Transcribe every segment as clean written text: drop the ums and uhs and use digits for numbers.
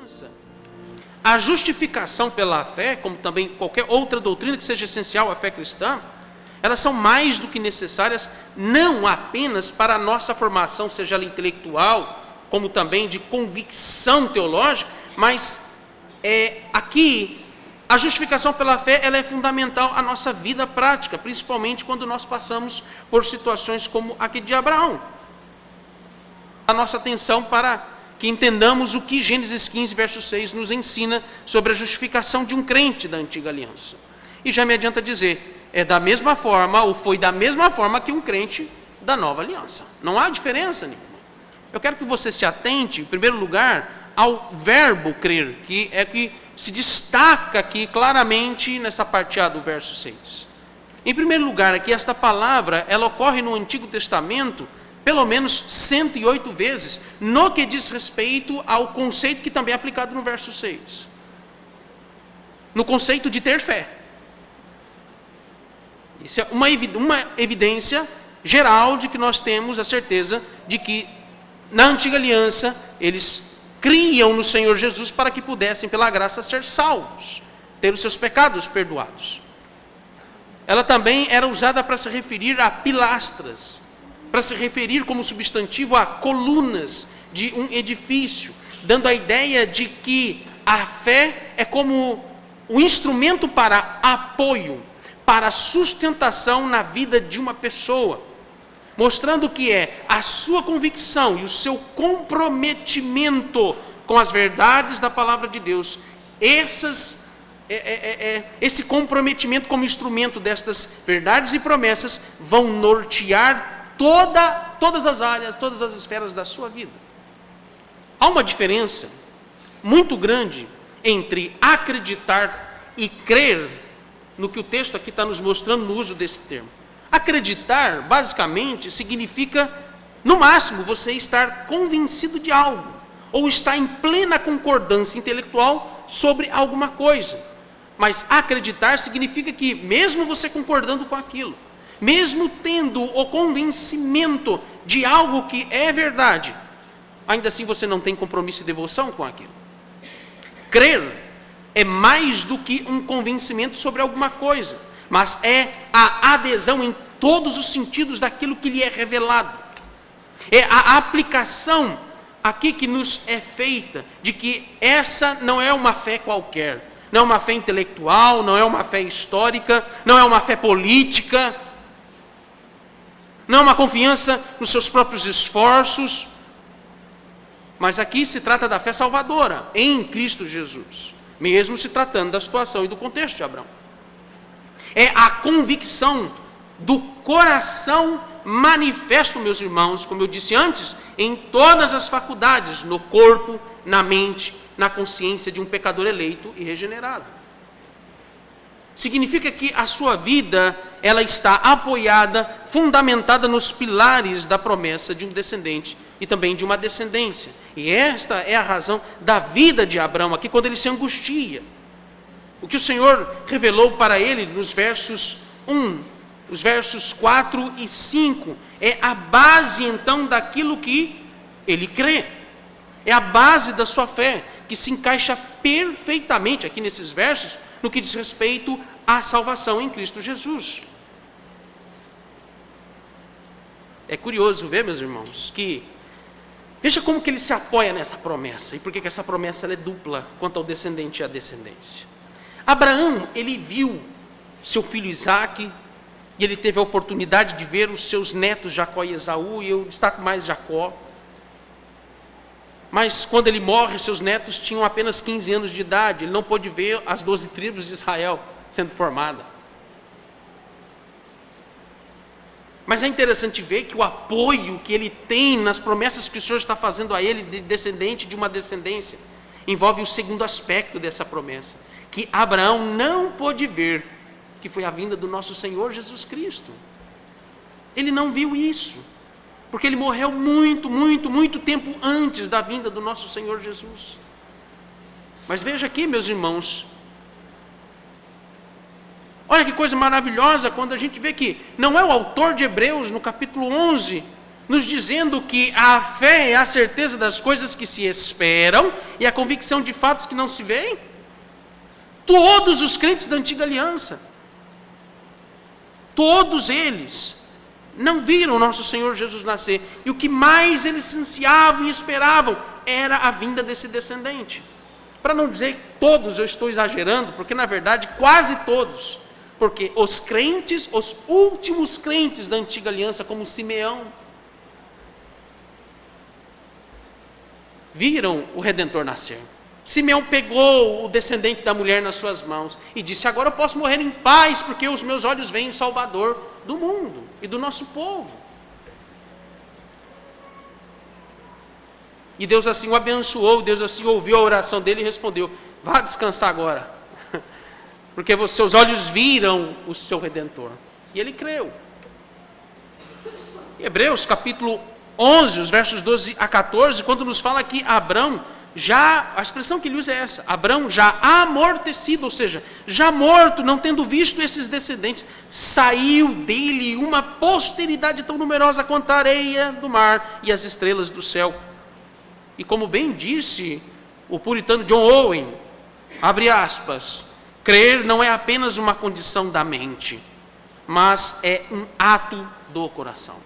aliança. A justificação pela fé, como também qualquer outra doutrina que seja essencial à fé cristã, elas são mais do que necessárias, não apenas para a nossa formação, seja ela intelectual, como também de convicção teológica, mas aqui a justificação pela fé ela é fundamental à nossa vida prática, principalmente quando nós passamos por situações como a de Abraão. A nossa atenção para que entendamos o que Gênesis 15, verso 6 nos ensina sobre a justificação de um crente da antiga aliança. E já me adianta dizer, da mesma forma, ou foi da mesma forma que um crente da nova aliança. Não há diferença nenhuma. Eu quero que você se atente, em primeiro lugar, ao verbo crer, que é que se destaca aqui claramente nessa parte A do verso 6. Em primeiro lugar, aqui esta palavra, ela ocorre no Antigo Testamento pelo menos 108 vezes, no que diz respeito ao conceito que também é aplicado no verso 6. No conceito de ter fé. Isso é uma evidência geral de que nós temos a certeza de que na antiga aliança eles criam no Senhor Jesus para que pudessem pela graça ser salvos, ter os seus pecados perdoados. Ela também era usada para se referir a pilastras, para se referir como substantivo a colunas de um edifício, dando a ideia de que a fé é como um instrumento para apoio, para sustentação na vida de uma pessoa, mostrando que é a sua convicção e o seu comprometimento com as verdades da palavra de Deus, esse comprometimento como instrumento destas verdades e promessas vão nortear todas as áreas, todas as esferas da sua vida. Há uma diferença muito grande entre acreditar e crer no que o texto aqui está nos mostrando no uso desse termo. Acreditar, basicamente, significa, no máximo, você estar convencido de algo, ou estar em plena concordância intelectual sobre alguma coisa. Mas acreditar significa que, mesmo você concordando com aquilo, mesmo tendo o convencimento de algo que é verdade, ainda assim você não tem compromisso e devoção com aquilo. Crer é mais do que um convencimento sobre alguma coisa, mas é a adesão em todos os sentidos daquilo que lhe é revelado. É a aplicação aqui que nos é feita de que essa não é uma fé qualquer, não é uma fé intelectual, não é uma fé histórica, não é uma fé política, não é uma confiança nos seus próprios esforços, mas aqui se trata da fé salvadora em Cristo Jesus, mesmo se tratando da situação e do contexto de Abraão. É a convicção do coração manifesto, meus irmãos, como eu disse antes, em todas as faculdades, no corpo, na mente, na consciência de um pecador eleito e regenerado. Significa que a sua vida, ela está apoiada, fundamentada nos pilares da promessa de um descendente e também de uma descendência. E esta é a razão da vida de Abraão aqui, quando ele se angustia. O que o Senhor revelou para ele nos versos 1, os versos 4 e 5, é a base então daquilo que ele crê. É a base da sua fé, que se encaixa perfeitamente aqui nesses versos, no que diz respeito à salvação em Cristo Jesus. É curioso ver, meus irmãos, que veja como que ele se apoia nessa promessa, e por que essa promessa ela é dupla quanto ao descendente e à descendência. Abraão, ele viu seu filho Isaque, e ele teve a oportunidade de ver os seus netos Jacó e Esaú, e eu destaco mais Jacó. Mas quando ele morre, seus netos tinham apenas 15 anos de idade, ele não pôde ver as 12 tribos de Israel sendo formada. Mas é interessante ver que o apoio que ele tem nas promessas que o Senhor está fazendo a ele, de descendente de uma descendência, envolve o segundo aspecto dessa promessa, que Abraão não pôde ver, que foi a vinda do nosso Senhor Jesus Cristo. Ele não viu isso, porque ele morreu muito tempo antes da vinda do nosso Senhor Jesus. Mas veja aqui, meus irmãos, olha que coisa maravilhosa quando a gente vê que não é o autor de Hebreus, no capítulo 11, nos dizendo que a fé é a certeza das coisas que se esperam e a convicção de fatos que não se veem? Todos os crentes da antiga aliança, todos eles não viram nosso Senhor Jesus nascer. E o que mais eles ansiavam e esperavam era a vinda desse descendente. Para não dizer todos, eu estou exagerando, porque na verdade quase todos. Porque os crentes, os últimos crentes da antiga aliança, como Simeão, viram o Redentor nascer. Simeão pegou o descendente da mulher nas suas mãos e disse: agora eu posso morrer em paz, porque os meus olhos veem o Salvador do mundo e do nosso povo. E Deus assim o abençoou, Deus assim ouviu a oração dele e respondeu: vá descansar agora, porque seus olhos viram o seu Redentor. E ele creu. Hebreus capítulo 11, os versos 12 a 14, quando nos fala que Abrão, a expressão que ele usa é essa: Abrão já amortecido, ou seja, já morto, não tendo visto esses descendentes, saiu dele uma posteridade tão numerosa quanto a areia do mar e as estrelas do céu. E como bem disse o puritano John Owen, abre aspas, crer não é apenas uma condição da mente, mas é um ato do coração.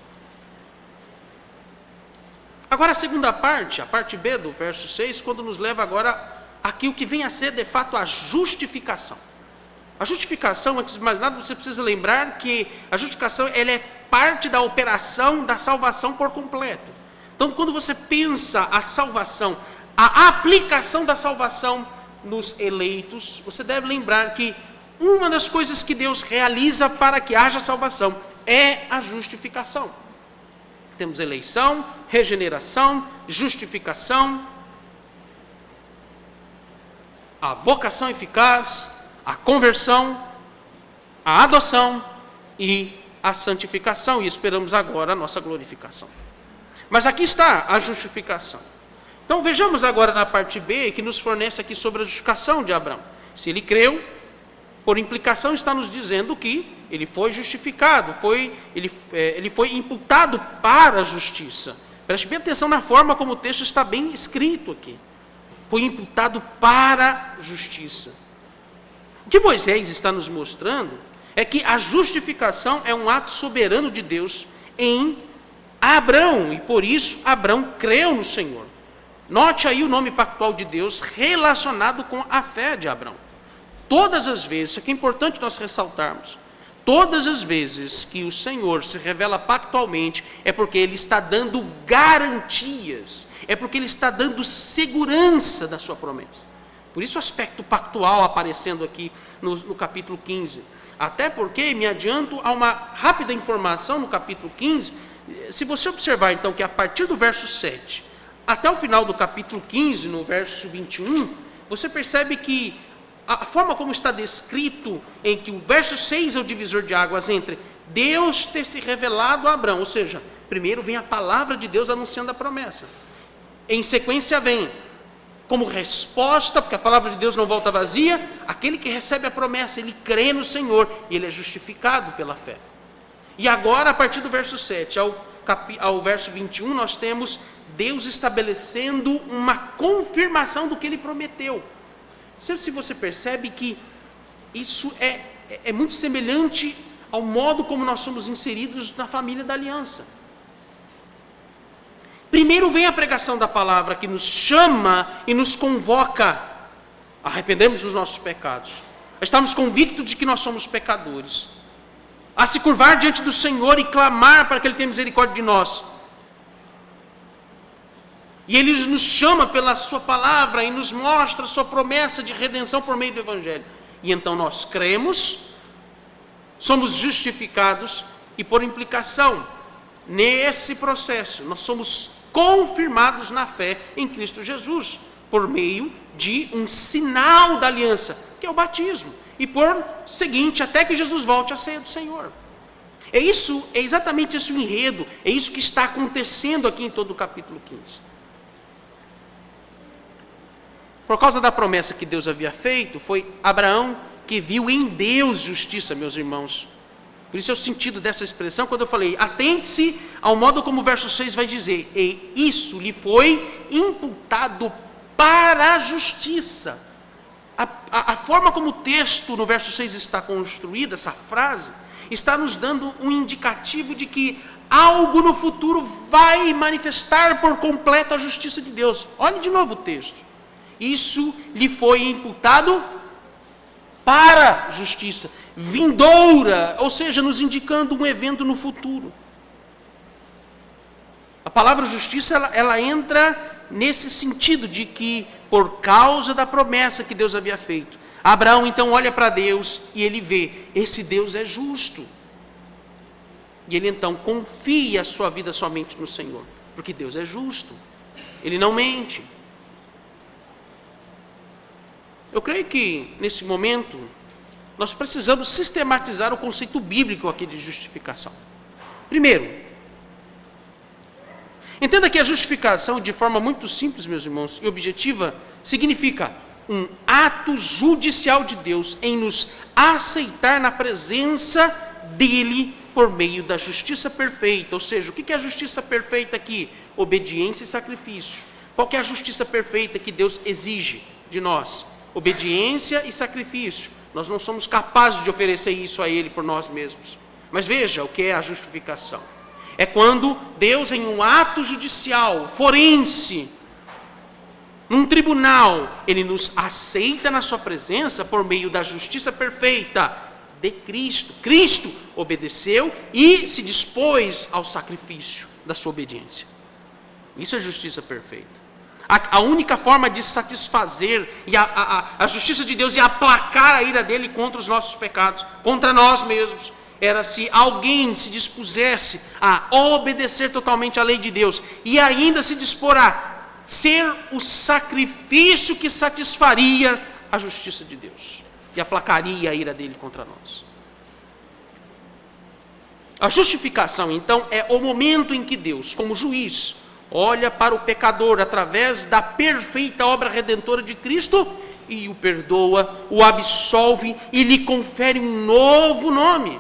Agora a segunda parte, a parte B do verso 6, quando nos leva agora aqui o que vem a ser de fato a justificação. A justificação, antes de mais nada, você precisa lembrar que a justificação ela é parte da operação da salvação por completo. Então, quando você pensa a salvação, a aplicação da salvação nos eleitos, você deve lembrar que uma das coisas que Deus realiza para que haja salvação é a justificação. Temos eleição, regeneração, justificação, a vocação eficaz, a conversão, a adoção e a santificação. E esperamos agora a nossa glorificação. Mas aqui está a justificação. Então vejamos agora na parte B, que nos fornece aqui sobre a justificação de Abraão. Se ele creu, por implicação está nos dizendo que ele foi justificado, ele foi imputado para a justiça. Preste bem atenção na forma como o texto está bem escrito aqui. Foi imputado para a justiça. O que Moisés está nos mostrando é que a justificação é um ato soberano de Deus em Abrão, e por isso Abrão creu no Senhor. Note aí o nome pactual de Deus relacionado com a fé de Abrão. Todas as vezes, isso aqui é importante nós ressaltarmos, todas as vezes que o Senhor se revela pactualmente, é porque Ele está dando garantias, é porque Ele está dando segurança da sua promessa. Por isso o aspecto pactual aparecendo aqui no capítulo 15. Até porque, me adianto a uma rápida informação no capítulo 15, se você observar então que a partir do verso 7 até o final do capítulo 15, no verso 21, você percebe que a forma como está descrito, em que o verso 6 é o divisor de águas entre Deus ter se revelado a Abrão, ou seja, primeiro vem a palavra de Deus anunciando a promessa. Em sequência vem, como resposta, porque a palavra de Deus não volta vazia, aquele que recebe a promessa, ele crê no Senhor e ele é justificado pela fé. E agora, a partir do verso 7 ao verso 21, nós temos Deus estabelecendo uma confirmação do que Ele prometeu. Se você percebe que isso é muito semelhante ao modo como nós somos inseridos na família da aliança. Primeiro vem a pregação da palavra que nos chama e nos convoca a arrependermos dos nossos pecados, a estarmos convictos de que nós somos pecadores, a se curvar diante do Senhor e clamar para que Ele tenha misericórdia de nós. E Ele nos chama pela sua palavra e nos mostra a sua promessa de redenção por meio do Evangelho. E então nós cremos, somos justificados e por implicação, nesse processo, nós somos confirmados na fé em Cristo Jesus, por meio de um sinal da aliança, que é o batismo. E por seguinte, até que Jesus volte à ceia do Senhor. É exatamente esse o enredo, é isso que está acontecendo aqui em todo o capítulo 15. Por causa da promessa que Deus havia feito, foi Abraão que viu em Deus justiça, meus irmãos. Por isso é o sentido dessa expressão, quando eu falei, atente-se ao modo como o verso 6 vai dizer, e isso lhe foi imputado para a justiça. A forma como o texto no verso 6 está construído, essa frase, está nos dando um indicativo de que algo no futuro vai manifestar por completo a justiça de Deus. Olhe de novo o texto. Isso lhe foi imputado para a justiça vindoura, ou seja, nos indicando um evento no futuro. A palavra justiça, ela entra nesse sentido de que, por causa da promessa que Deus havia feito, Abraão então olha para Deus e ele vê, esse Deus é justo. E ele então confia a sua vida somente no Senhor, porque Deus é justo, Ele não mente. Eu creio que, nesse momento, nós precisamos sistematizar o conceito bíblico aqui de justificação. Primeiro, entenda que a justificação, de forma muito simples, meus irmãos, e objetiva, significa um ato judicial de Deus em nos aceitar na presença dEle por meio da justiça perfeita. Ou seja, o que é a justiça perfeita aqui? Obediência e sacrifício. Qual que é a justiça perfeita que Deus exige de nós? Obediência e sacrifício. Nós não somos capazes de oferecer isso a Ele por nós mesmos. Mas veja o que é a justificação. É quando Deus, em um ato judicial, forense, num tribunal, Ele nos aceita na sua presença por meio da justiça perfeita de Cristo. Cristo obedeceu e se dispôs ao sacrifício da sua obediência. Isso é justiça perfeita. A única forma de satisfazer e a justiça de Deus e aplacar a ira dele contra os nossos pecados, contra nós mesmos, era se alguém se dispusesse a obedecer totalmente à lei de Deus e ainda se dispor a ser o sacrifício que satisfaria a justiça de Deus e aplacaria a ira dele contra nós. A justificação, então, é o momento em que Deus, como juiz, olha para o pecador através da perfeita obra redentora de Cristo e o perdoa, o absolve e lhe confere um novo nome.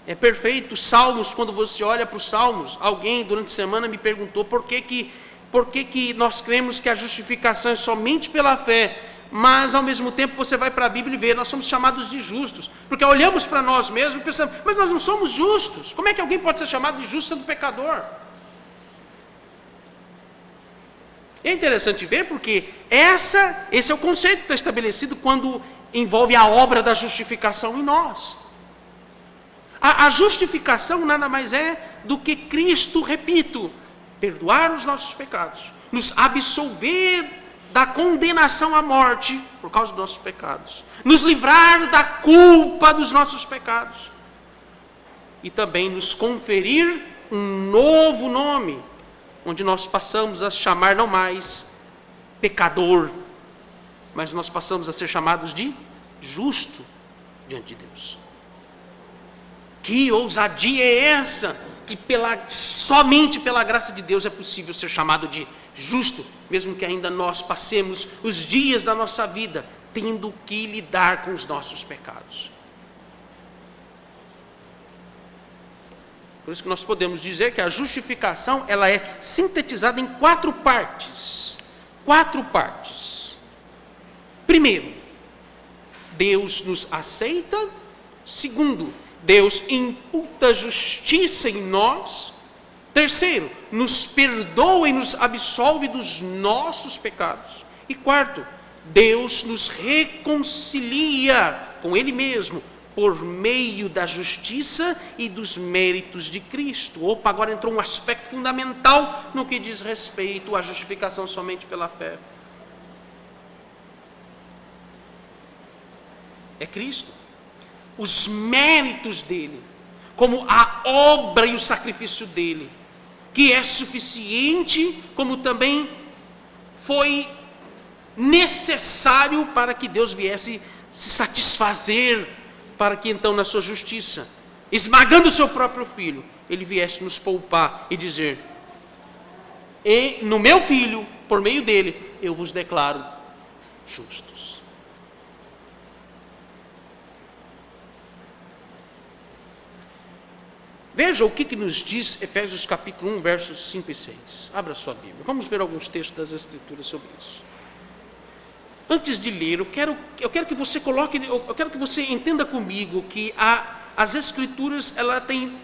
É perfeito. Salmos, quando você olha para os Salmos, alguém durante a semana me perguntou por que nós cremos que a justificação é somente pela fé, mas ao mesmo tempo você vai para a Bíblia e vê, nós somos chamados de justos, porque olhamos para nós mesmos e pensamos, mas nós não somos justos. Como é que alguém pode ser chamado de justo sendo pecador? É interessante ver porque esse é o conceito que está estabelecido quando envolve a obra da justificação em nós. A justificação nada mais é do que Cristo, repito, perdoar os nossos pecados, nos absolver da condenação à morte por causa dos nossos pecados, nos livrar da culpa dos nossos pecados e também nos conferir um novo nome, onde nós passamos a chamar não mais pecador, mas nós passamos a ser chamados de justo diante de Deus. Que ousadia é essa? Que somente pela graça de Deus é possível ser chamado de justo, mesmo que ainda nós passemos os dias da nossa vida tendo que lidar com os nossos pecados. Por isso que nós podemos dizer que a justificação ela é sintetizada em 4 partes. 4 partes. Primeiro, Deus nos aceita. Segundo, Deus imputa justiça em nós. Terceiro, nos perdoa e nos absolve dos nossos pecados. E quarto, Deus nos reconcilia com Ele mesmo por meio da justiça e dos méritos de Cristo. Opa, agora entrou um aspecto fundamental no que diz respeito à justificação somente pela fé. É Cristo. Os méritos dele, como a obra e o sacrifício dele, que é suficiente, como também foi necessário para que Deus viesse se satisfazer, para que então na sua justiça, esmagando o seu próprio filho, ele viesse nos poupar e dizer, e no meu filho, por meio dele, eu vos declaro justos. Veja o que nos diz Efésios capítulo 1, versos 5 e 6. Abra sua Bíblia. Vamos ver alguns textos das Escrituras sobre isso. Antes de ler, eu quero que você eu quero que você entenda comigo que as Escrituras, ela tem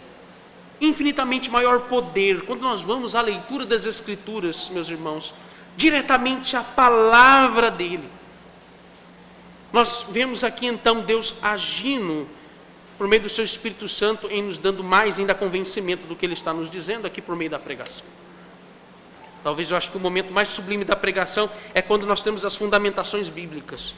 infinitamente maior poder. Quando nós vamos à leitura das Escrituras, meus irmãos, diretamente a palavra dele. Nós vemos aqui então Deus agindo por meio do seu Espírito Santo em nos dando mais ainda convencimento do que ele está nos dizendo aqui por meio da pregação. Talvez eu acho que o momento mais sublime da pregação é quando nós temos as fundamentações bíblicas.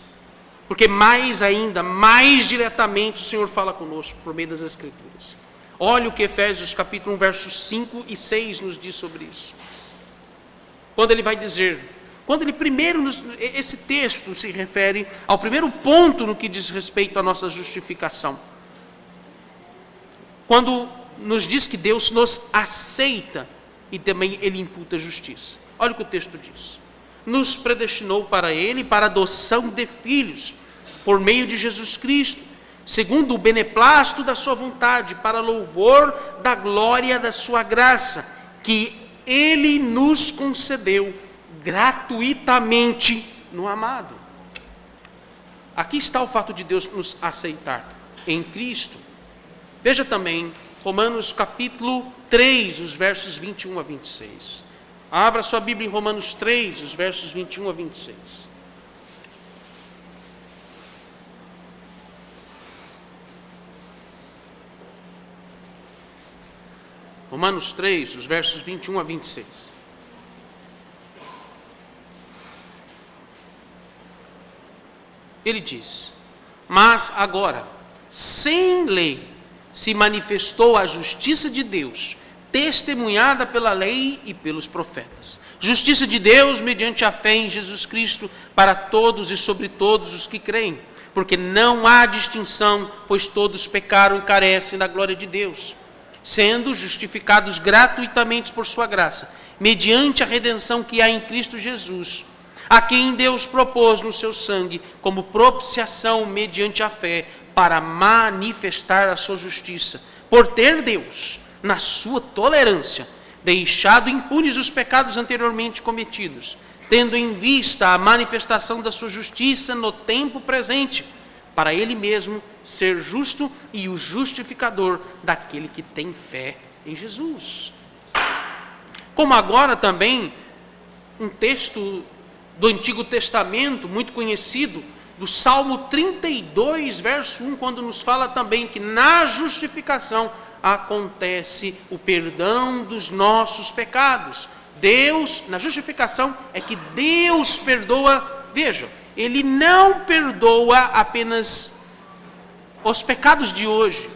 Porque mais ainda, mais diretamente o Senhor fala conosco por meio das Escrituras. Olha o que Efésios capítulo 1, versos 5 e 6 nos diz sobre isso. Quando ele vai dizer, esse texto se refere ao primeiro ponto no que diz respeito à nossa justificação. Quando nos diz que Deus nos aceita e também ele imputa justiça. Olha o que o texto diz. Nos predestinou para ele, para a adoção de filhos, por meio de Jesus Cristo, segundo o beneplácito da sua vontade, para louvor da glória da sua graça, que ele nos concedeu gratuitamente no amado. Aqui está o fato de Deus nos aceitar em Cristo. Veja também Romanos capítulo 3, os versos 21 a 26. Abra sua Bíblia em Romanos 3, os versos 21 a 26. Romanos 3, os versos 21 a 26. Ele diz: mas agora, sem lei, se manifestou a justiça de Deus, testemunhada pela lei e pelos profetas. Justiça de Deus mediante a fé em Jesus Cristo, para todos e sobre todos os que creem. Porque não há distinção, pois todos pecaram e carecem da glória de Deus, sendo justificados gratuitamente por sua graça, mediante a redenção que há em Cristo Jesus, a quem Deus propôs no seu sangue, como propiciação mediante a fé, para manifestar a sua justiça, por ter Deus, na sua tolerância, deixado impunes os pecados anteriormente cometidos, tendo em vista a manifestação da sua justiça no tempo presente, para ele mesmo ser justo e o justificador daquele que tem fé em Jesus. Como agora também um texto do Antigo Testamento, muito conhecido, do Salmo 32, verso 1, quando nos fala também que na justificação acontece o perdão dos nossos pecados. Deus, na justificação, é que Deus perdoa, veja, Ele não perdoa apenas os pecados de hoje.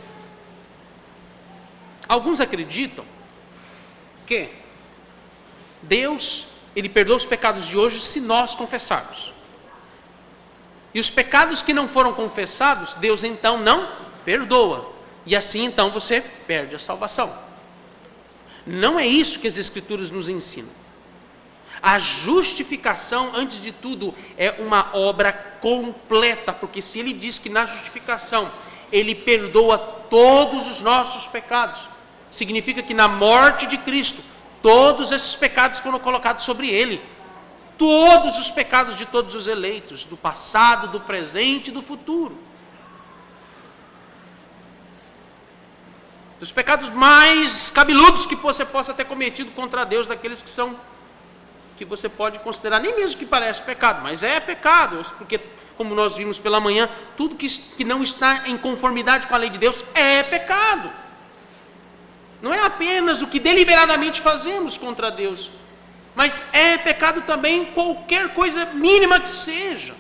Alguns acreditam que Deus, Ele perdoa os pecados de hoje se nós confessarmos. E os pecados que não foram confessados, Deus então não perdoa. E assim então você perde a salvação. Não é isso que as Escrituras nos ensinam. A justificação, antes de tudo, é uma obra completa, porque se ele diz que na justificação ele perdoa todos os nossos pecados, significa que na morte de Cristo, todos esses pecados foram colocados sobre ele. Todos os pecados de todos os eleitos, do passado, do presente e do futuro. Dos pecados mais cabeludos que você possa ter cometido contra Deus, daqueles que você pode considerar, nem mesmo que parece pecado, mas é pecado, porque, como nós vimos pela manhã, tudo que não está em conformidade com a lei de Deus é pecado. Não é apenas o que deliberadamente fazemos contra Deus, mas é pecado também qualquer coisa mínima que seja.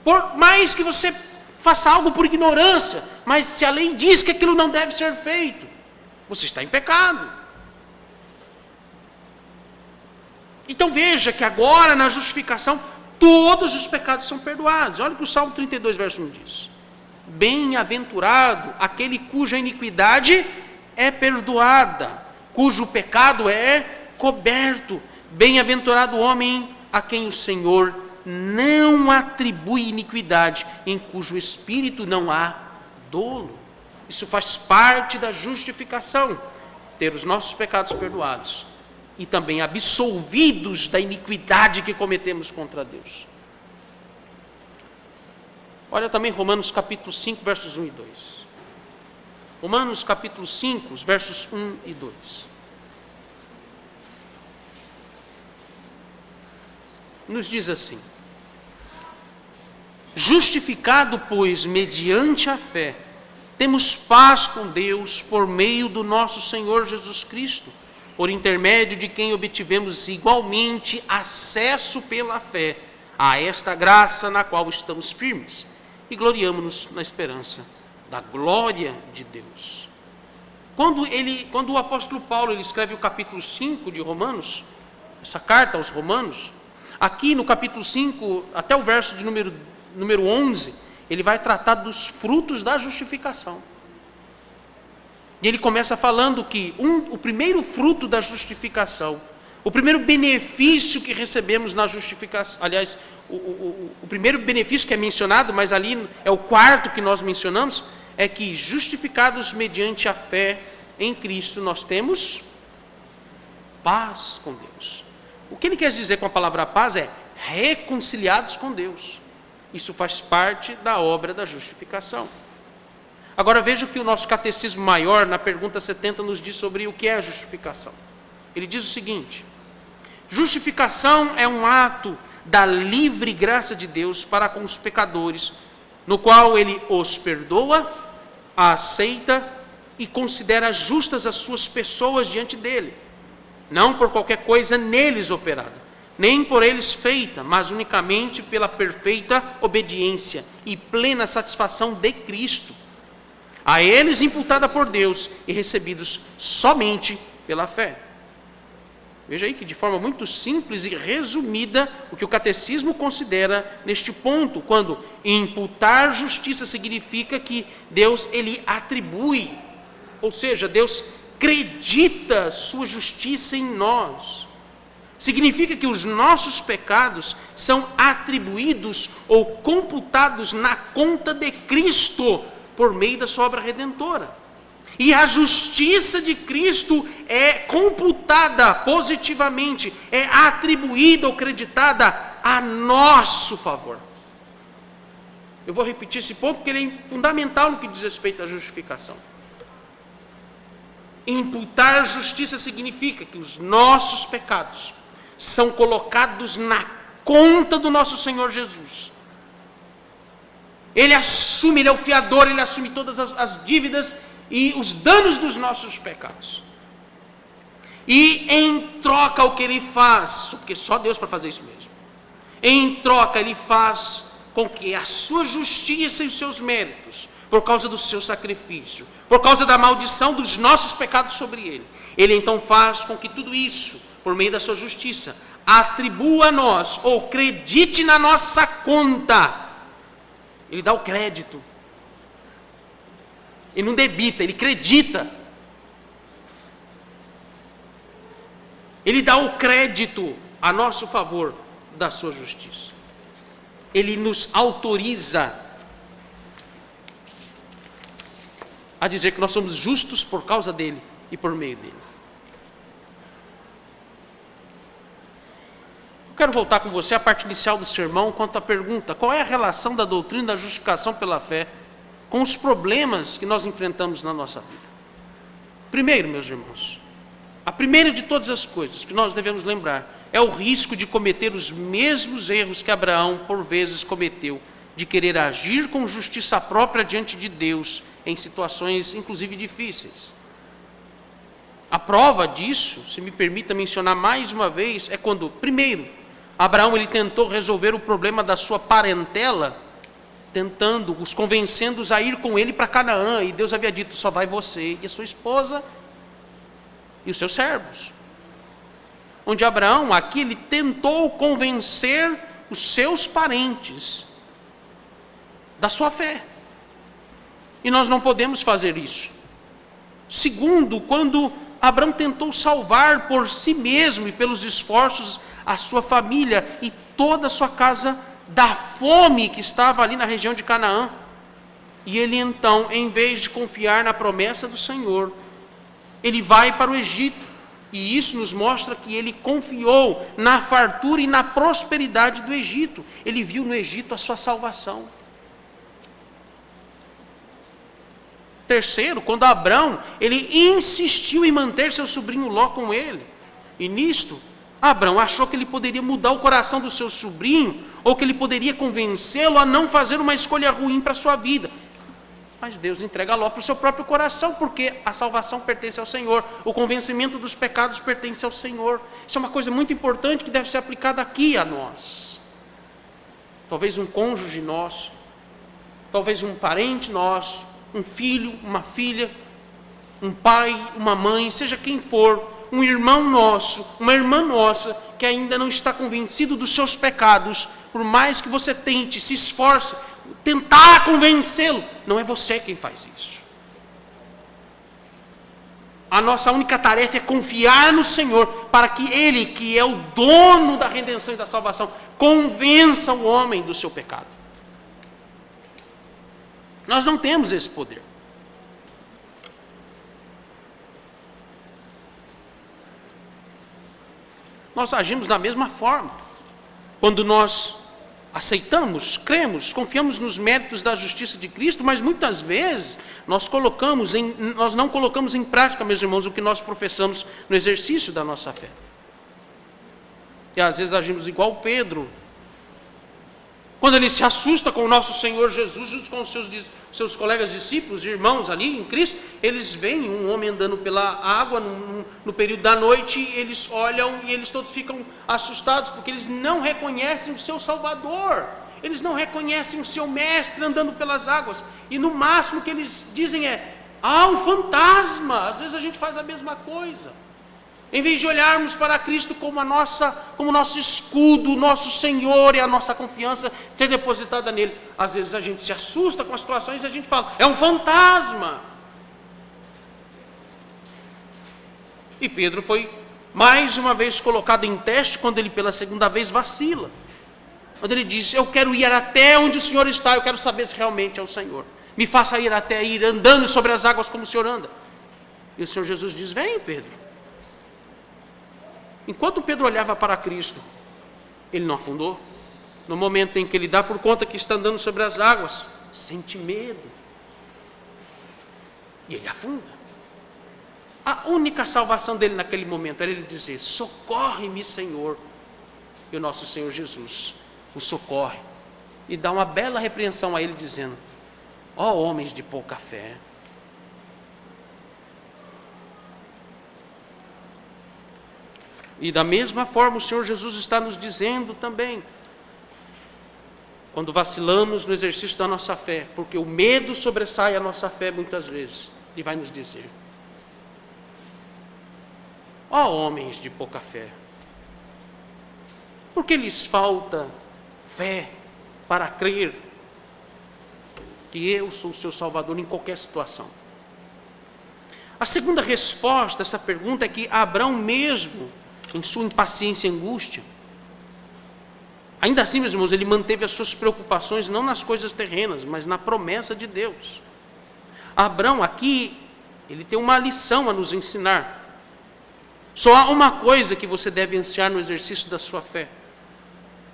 Por mais que você faça algo por ignorância, mas se a lei diz que aquilo não deve ser feito, você está em pecado. Então veja que agora na justificação todos os pecados são perdoados. Olha o que o Salmo 32, verso 1 diz: bem-aventurado aquele cuja iniquidade é perdoada, cujo pecado é coberto. Bem-aventurado o homem a quem o Senhor não atribui iniquidade, em cujo espírito não há dolo. Isso faz parte da justificação, ter os nossos pecados perdoados e também absolvidos da iniquidade que cometemos contra Deus. Olha também Romanos capítulo 5, versos 1 e 2. Romanos capítulo 5, os versos 1 e 2. Nos diz assim: justificado, pois, mediante a fé, temos paz com Deus por meio do nosso Senhor Jesus Cristo, por intermédio de quem obtivemos igualmente acesso pela fé a esta graça na qual estamos firmes e gloriamo-nos na esperança da glória de Deus. Quando o apóstolo Paulo ele escreve o capítulo 5 de Romanos, essa carta aos Romanos, aqui no capítulo 5, até o verso de número 11, ele vai tratar dos frutos da justificação. E ele começa falando que o primeiro fruto da justificação, o primeiro benefício que recebemos na justificação, aliás, o primeiro benefício que é mencionado, mas ali é o quarto que nós mencionamos, é que justificados mediante a fé em Cristo, nós temos paz com Deus. O que ele quer dizer com a palavra paz é reconciliados com Deus. Isso faz parte da obra da justificação. Agora veja o que o nosso catecismo maior, na pergunta 70, nos diz sobre o que é a justificação. Ele diz o seguinte: justificação é um ato da livre graça de Deus para com os pecadores, no qual ele os perdoa, aceita e considera justas as suas pessoas diante dele, não por qualquer coisa neles operada, nem por eles feita, mas unicamente pela perfeita obediência e plena satisfação de Cristo, a eles imputada por Deus e recebidos somente pela fé. Veja aí que de forma muito simples e resumida, o que o catecismo considera neste ponto, quando imputar justiça significa que Deus ele atribui, ou seja, Deus acredita sua justiça em nós. Significa que os nossos pecados são atribuídos ou computados na conta de Cristo por meio da sua obra redentora. E a justiça de Cristo é computada positivamente, é atribuída ou creditada a nosso favor. Eu vou repetir esse ponto porque ele é fundamental no que diz respeito à justificação. Imputar justiça significa que os nossos pecados são colocados na conta do nosso Senhor Jesus. Ele assume, ele é o fiador, ele assume todas as dívidas e os danos dos nossos pecados. E em troca o que ele faz, porque só Deus para fazer isso mesmo, em troca ele faz com que a sua justiça e os seus méritos, por causa do seu sacrifício, por causa da maldição dos nossos pecados sobre ele então faz com que tudo isso, por meio da sua justiça, atribua a nós, ou credite na nossa conta. Ele dá o crédito. Ele não debita, ele credita. Ele dá o crédito a nosso favor da sua justiça. Ele nos autoriza a dizer que nós somos justos por causa dele e por meio dele. Eu quero voltar com você à parte inicial do sermão quanto à pergunta: qual é a relação da doutrina da justificação pela fé com os problemas que nós enfrentamos na nossa vida? Primeiro, meus irmãos, a primeira de todas as coisas que nós devemos lembrar é o risco de cometer os mesmos erros que Abraão por vezes cometeu, de querer agir com justiça própria diante de Deus em situações inclusive difíceis. A prova disso, se me permita mencionar mais uma vez, é quando, primeiro, Abraão ele tentou resolver o problema da sua parentela, os convencendo a ir com ele para Canaã, e Deus havia dito: só vai você e a sua esposa e os seus servos. Onde Abraão, aqui, ele tentou convencer os seus parentes da sua fé. E nós não podemos fazer isso. Segundo, quando Abraão tentou salvar por si mesmo e pelos esforços a sua família e toda a sua casa da fome que estava ali na região de Canaã. E ele então, em vez de confiar na promessa do Senhor, ele vai para o Egito. E isso nos mostra que ele confiou na fartura e na prosperidade do Egito. Ele viu no Egito a sua salvação. Terceiro, quando Abrão, ele insistiu em manter seu sobrinho Ló com ele. E nisto, Abrão achou que ele poderia mudar o coração do seu sobrinho, ou que ele poderia convencê-lo a não fazer uma escolha ruim para a sua vida. Mas Deus entrega Ló para o seu próprio coração, porque a salvação pertence ao Senhor, o convencimento dos pecados pertence ao Senhor. Isso é uma coisa muito importante que deve ser aplicada aqui a nós. Talvez um cônjuge nosso, talvez um parente nosso, um filho, uma filha, um pai, uma mãe, seja quem for, um irmão nosso, uma irmã nossa, que ainda não está convencido dos seus pecados, por mais que você tente, se esforce, tentar convencê-lo, não é você quem faz isso. A nossa única tarefa é confiar no Senhor, para que Ele, que é o dono da redenção e da salvação, convença o homem do seu pecado. Nós não temos esse poder. Nós agimos da mesma forma. Quando nós aceitamos, cremos, confiamos nos méritos da justiça de Cristo, mas muitas vezes nós não colocamos em prática, meus irmãos, o que nós professamos no exercício da nossa fé. E às vezes agimos igual Pedro, quando ele se assusta com o nosso Senhor Jesus, junto com os seus colegas discípulos, irmãos ali em Cristo, eles veem um homem andando pela água no período da noite, eles olham e eles todos ficam assustados, porque eles não reconhecem o seu Salvador, eles não reconhecem o seu Mestre andando pelas águas, e no máximo que eles dizem é, um fantasma. Às vezes a gente faz a mesma coisa. Em vez de olharmos para Cristo como nosso escudo, nosso Senhor e a nossa confiança ser depositada nele, às vezes a gente se assusta com as situações e a gente fala, é um fantasma. E Pedro foi mais uma vez colocado em teste quando ele pela segunda vez vacila. Quando ele diz, eu quero ir até onde o Senhor está, eu quero saber se realmente é o Senhor. Me faça ir andando sobre as águas como o Senhor anda. E o Senhor Jesus diz, vem Pedro. Enquanto Pedro olhava para Cristo, ele não afundou. No momento em que ele dá por conta que está andando sobre as águas, sente medo. E ele afunda. A única salvação dele naquele momento era ele dizer, socorre-me, Senhor. E o nosso Senhor Jesus o socorre. E dá uma bela repreensão a ele, dizendo, ó homens de pouca fé. E da mesma forma o Senhor Jesus está nos dizendo também, quando vacilamos no exercício da nossa fé, porque o medo sobressai a nossa fé muitas vezes, Ele vai nos dizer, ó homens de pouca fé, por que lhes falta fé para crer que eu sou o seu Salvador em qualquer situação? A segunda resposta a essa pergunta é que Abrão mesmo, em sua impaciência e angústia, ainda assim, meus irmãos, ele manteve as suas preocupações não nas coisas terrenas, mas na promessa de Deus. Abrão aqui, ele tem uma lição a nos ensinar. Só há uma coisa que você deve ansiar no exercício da sua fé.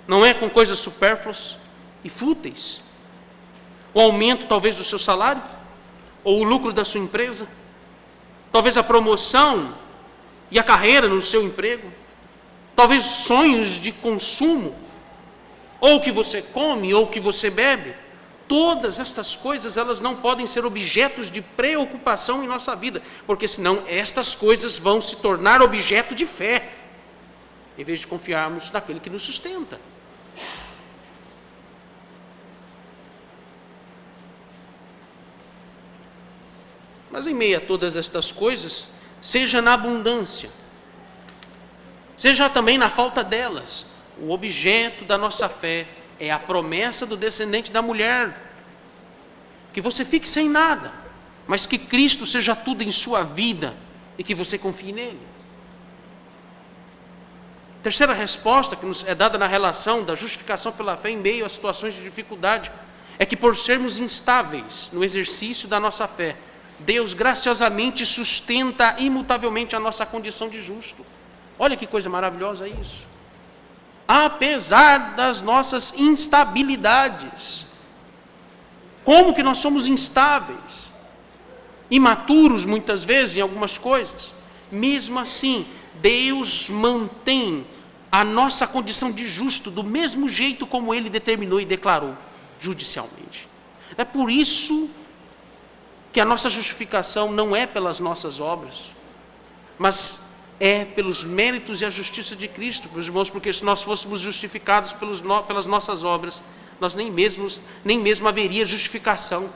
Não é com coisas supérfluas e fúteis. O aumento, talvez, do seu salário, ou o lucro da sua empresa, talvez a promoção e a carreira no seu emprego, talvez sonhos de consumo, ou o que você come, ou o que você bebe. Todas estas coisas, elas não podem ser objetos de preocupação em nossa vida, porque senão estas coisas vão se tornar objeto de fé, em vez de confiarmos naquele que nos sustenta. Mas em meio a todas estas coisas, seja na abundância, seja também na falta delas, o objeto da nossa fé é a promessa do descendente da mulher, que você fique sem nada, mas que Cristo seja tudo em sua vida e que você confie nele. Terceira resposta que nos é dada na relação da justificação pela fé em meio a situações de dificuldade é que por sermos instáveis no exercício da nossa fé, Deus graciosamente sustenta imutavelmente a nossa condição de justo. Olha que coisa maravilhosa isso. Apesar das nossas instabilidades, como que nós somos instáveis, imaturos muitas vezes em algumas coisas, mesmo assim, Deus mantém a nossa condição de justo do mesmo jeito como Ele determinou e declarou judicialmente. É por isso que a nossa justificação não é pelas nossas obras, mas é pelos méritos e a justiça de Cristo, meus irmãos, porque se nós fôssemos justificados pelas nossas obras, nós nem mesmo haveria justificação,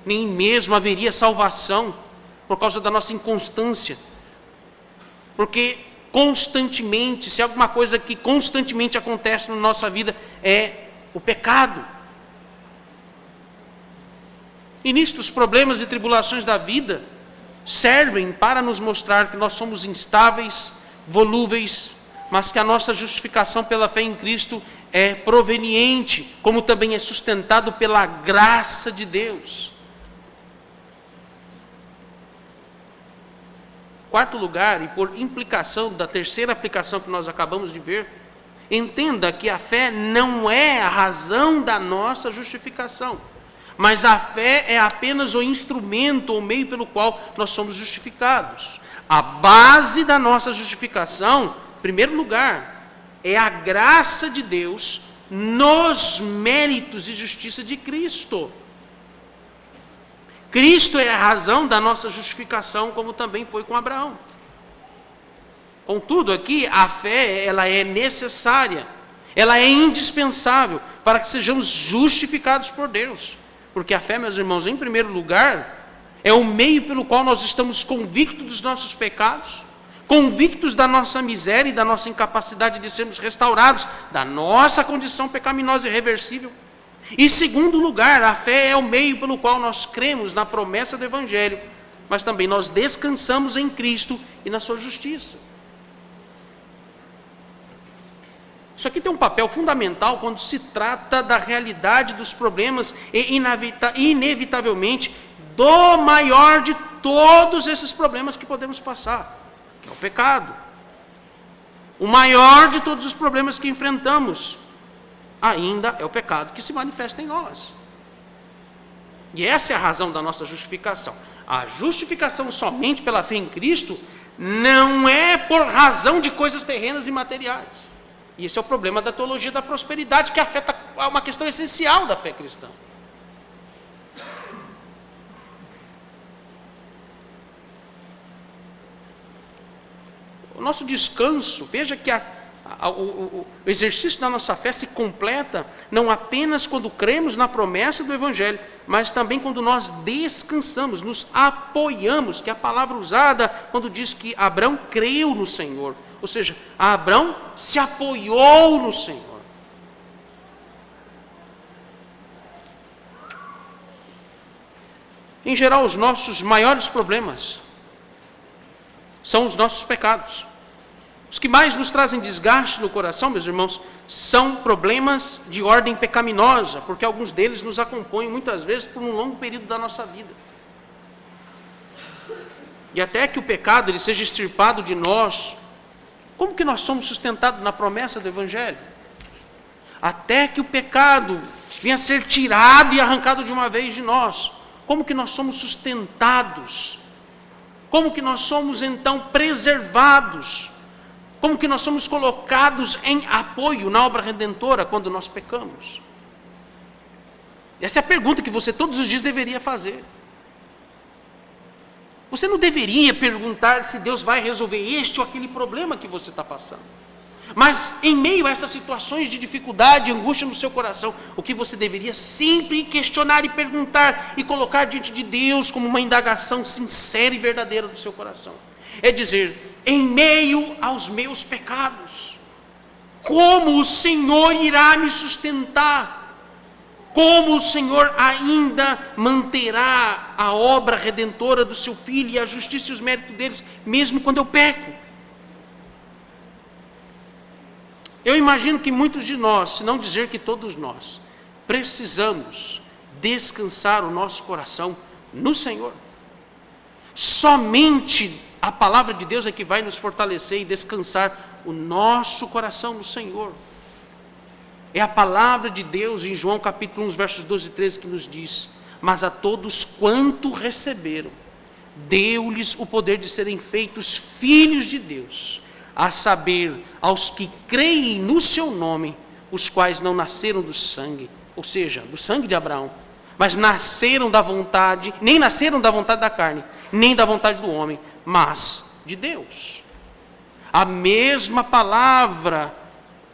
nem mesmo haveria salvação, por causa da nossa inconstância, porque constantemente, se alguma coisa que constantemente acontece na nossa vida é o pecado. E nisto os problemas e tribulações da vida servem para nos mostrar que nós somos instáveis, volúveis, mas que a nossa justificação pela fé em Cristo é proveniente, como também é sustentado pela graça de Deus. Quarto lugar, e por implicação da terceira aplicação que nós acabamos de ver, entenda que a fé não é a razão da nossa justificação, mas a fé é apenas o instrumento ou meio pelo qual nós somos justificados. A base da nossa justificação, em primeiro lugar, é a graça de Deus nos méritos e justiça de Cristo. Cristo é a razão da nossa justificação, como também foi com Abraão. Contudo, aqui, a fé, ela é necessária, ela é indispensável para que sejamos justificados por Deus. Porque a fé, meus irmãos, em primeiro lugar, é o meio pelo qual nós estamos convictos dos nossos pecados, convictos da nossa miséria e da nossa incapacidade de sermos restaurados, da nossa condição pecaminosa e irreversível. Em segundo lugar, a fé é o meio pelo qual nós cremos na promessa do Evangelho, mas também nós descansamos em Cristo e na sua justiça. Isso aqui tem um papel fundamental quando se trata da realidade dos problemas e, inevitavelmente, do maior de todos esses problemas que podemos passar, que é o pecado. O maior de todos os problemas que enfrentamos ainda é o pecado que se manifesta em nós. E essa é a razão da nossa justificação. A justificação somente pela fé em Cristo não é por razão de coisas terrenas e materiais. E esse é o problema da teologia da prosperidade, que afeta uma questão essencial da fé cristã. O nosso descanso, veja que o exercício da nossa fé se completa não apenas quando cremos na promessa do Evangelho, mas também quando nós descansamos, nos apoiamos, que é a palavra usada quando diz que Abraão creu no Senhor. Ou seja, Abraão se apoiou no Senhor. Em geral, os nossos maiores problemas são os nossos pecados. Os que mais nos trazem desgaste no coração, meus irmãos, são problemas de ordem pecaminosa, porque alguns deles nos acompanham muitas vezes por um longo período da nossa vida. E até que o pecado ele seja extirpado de nós, como que nós somos sustentados na promessa do Evangelho? Até que o pecado venha a ser tirado e arrancado de uma vez de nós, como que nós somos sustentados? Como que nós somos então preservados? Como que nós somos colocados em apoio na obra redentora quando nós pecamos? Essa é a pergunta que você todos os dias deveria fazer. Você não deveria perguntar se Deus vai resolver este ou aquele problema que você está passando. Mas em meio a essas situações de dificuldade e angústia no seu coração, o que você deveria sempre questionar e perguntar e colocar diante de Deus como uma indagação sincera e verdadeira do seu coração, é dizer: em meio aos meus pecados, como o Senhor irá me sustentar? Como o Senhor ainda manterá a obra redentora do seu Filho e a justiça e os méritos deles, mesmo quando eu peco? Eu imagino que muitos de nós, se não dizer que todos nós, precisamos descansar o nosso coração no Senhor. Somente a palavra de Deus é que vai nos fortalecer e descansar o nosso coração no Senhor. É a palavra de Deus em João capítulo 1, versos 12 e 13 que nos diz: mas a todos quanto receberam, deu-lhes o poder de serem feitos filhos de Deus, a saber, aos que creem no seu nome, os quais não nasceram do sangue, ou seja, do sangue de Abraão, mas nasceram da vontade, nem nasceram da vontade da carne, nem da vontade do homem, mas de Deus. A mesma palavra,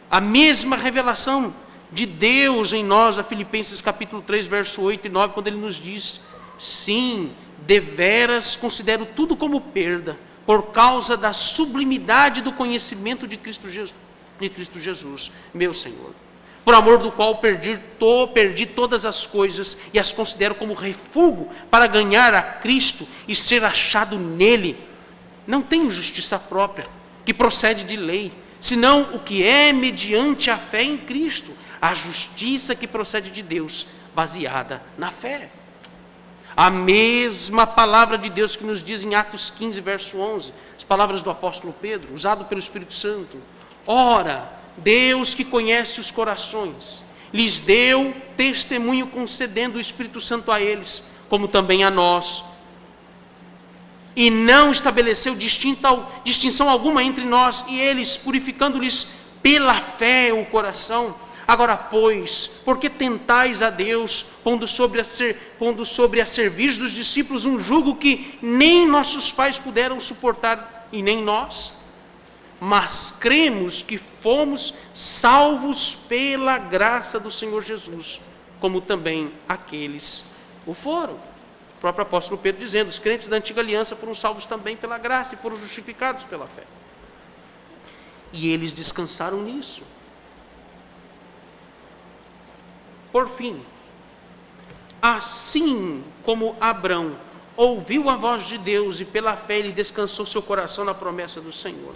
a mesma revelação de Deus em nós, a Filipenses capítulo 3, verso 8 e 9, quando ele nos diz: sim, deveras considero tudo como perda, por causa da sublimidade do conhecimento de Cristo Jesus, meu Senhor, por amor do qual perdi todas as coisas e as considero como refúgio para ganhar a Cristo e ser achado nele. Não tenho justiça própria, que procede de lei, senão o que é mediante a fé em Cristo, a justiça que procede de Deus, baseada na fé. A mesma palavra de Deus que nos diz em Atos 15, verso 11, as palavras do apóstolo Pedro, usado pelo Espírito Santo: ora, Deus que conhece os corações, lhes deu testemunho concedendo o Espírito Santo a eles, como também a nós, e não estabeleceu distinção alguma entre nós e eles, purificando-lhes pela fé o coração. Agora, pois, por que tentais a Deus, pondo sobre a serviço dos discípulos um jugo que nem nossos pais puderam suportar, e nem nós? Mas cremos que fomos salvos pela graça do Senhor Jesus, como também aqueles o foram. O próprio apóstolo Pedro dizendo: os crentes da antiga aliança foram salvos também pela graça e foram justificados pela fé. E eles descansaram nisso. Por fim, assim como Abrão ouviu a voz de Deus e pela fé ele descansou seu coração na promessa do Senhor,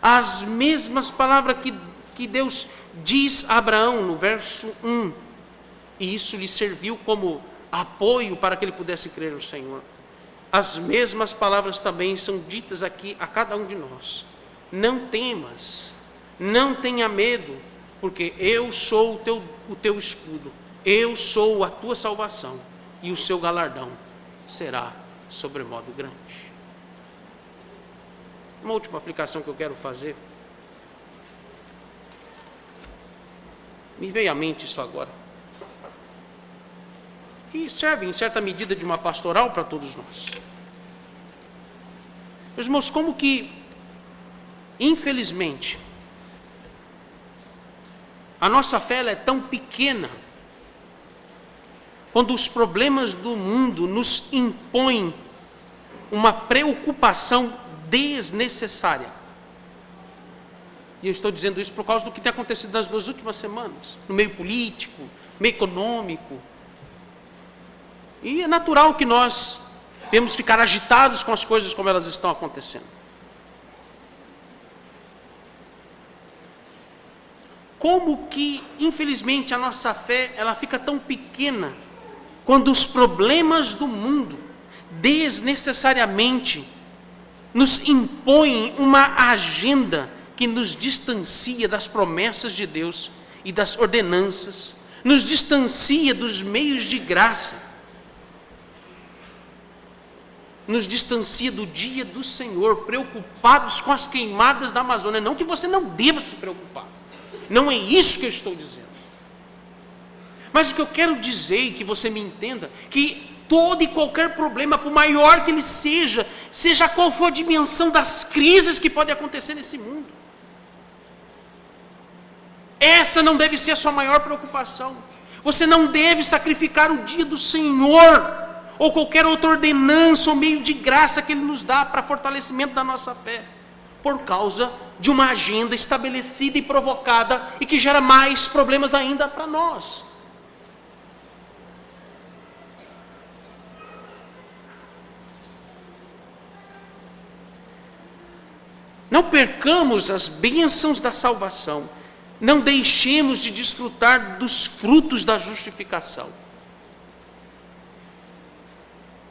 as mesmas palavras que Deus diz a Abraão no verso 1, e isso lhe serviu como apoio para que ele pudesse crer no Senhor, as mesmas palavras também são ditas aqui a cada um de nós: não temas, não tenha medo, porque eu sou o teu escudo, eu sou a tua salvação, e o seu galardão será sobremodo grande. Uma última aplicação que eu quero fazer, me veio à mente isso agora, e serve em certa medida de uma pastoral para todos nós. Meus irmãos, como que, infelizmente, a nossa fé ela é tão pequena, quando os problemas do mundo nos impõem uma preocupação desnecessária. E eu estou dizendo isso por causa do que tem acontecido nas 2 últimas semanas, no meio político, meio econômico. E é natural que nós devemos ficar agitados com as coisas como elas estão acontecendo. Como que, infelizmente, a nossa fé ela fica tão pequena quando os problemas do mundo desnecessariamente nos impõem uma agenda que nos distancia das promessas de Deus e das ordenanças, nos distancia dos meios de graça, nos distancia do dia do Senhor, preocupados com as queimadas da Amazônia. Não que você não deva se preocupar, não é isso que eu estou dizendo. Mas o que eu quero dizer, e que você me entenda, que todo e qualquer problema, por maior que ele seja qual for a dimensão das crises que podem acontecer nesse mundo, essa não deve ser a sua maior preocupação. Você não deve sacrificar o dia do Senhor, ou qualquer outra ordenança ou meio de graça que Ele nos dá para fortalecimento da nossa fé, por causa de uma agenda estabelecida e provocada e que gera mais problemas ainda para nós. Não percamos as bênçãos da salvação não deixemos de desfrutar dos frutos da justificação.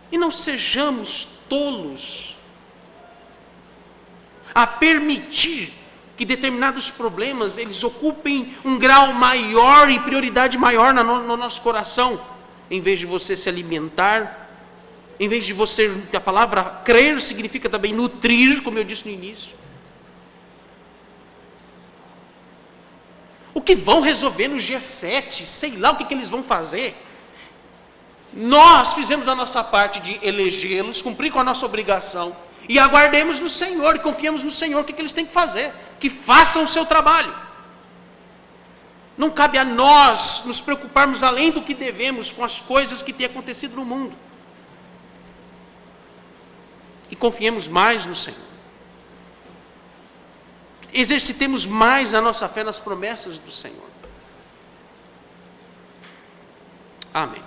E não sejamos tolos a permitir que determinados problemas eles ocupem um grau maior e prioridade maior no nosso coração, em vez de você se alimentar, em vez de você, a palavra crer significa também nutrir, como eu disse no início. O que vão resolver no G7, sei lá o que eles vão fazer. Nós fizemos a nossa parte de elegê-los, cumprir com a nossa obrigação, e aguardemos no Senhor, e confiemos no Senhor, o que eles têm que fazer, que façam o seu trabalho. Não cabe a nós nos preocuparmos além do que devemos com as coisas que têm acontecido no mundo. E confiemos mais no Senhor. Exercitemos mais a nossa fé nas promessas do Senhor. Amém.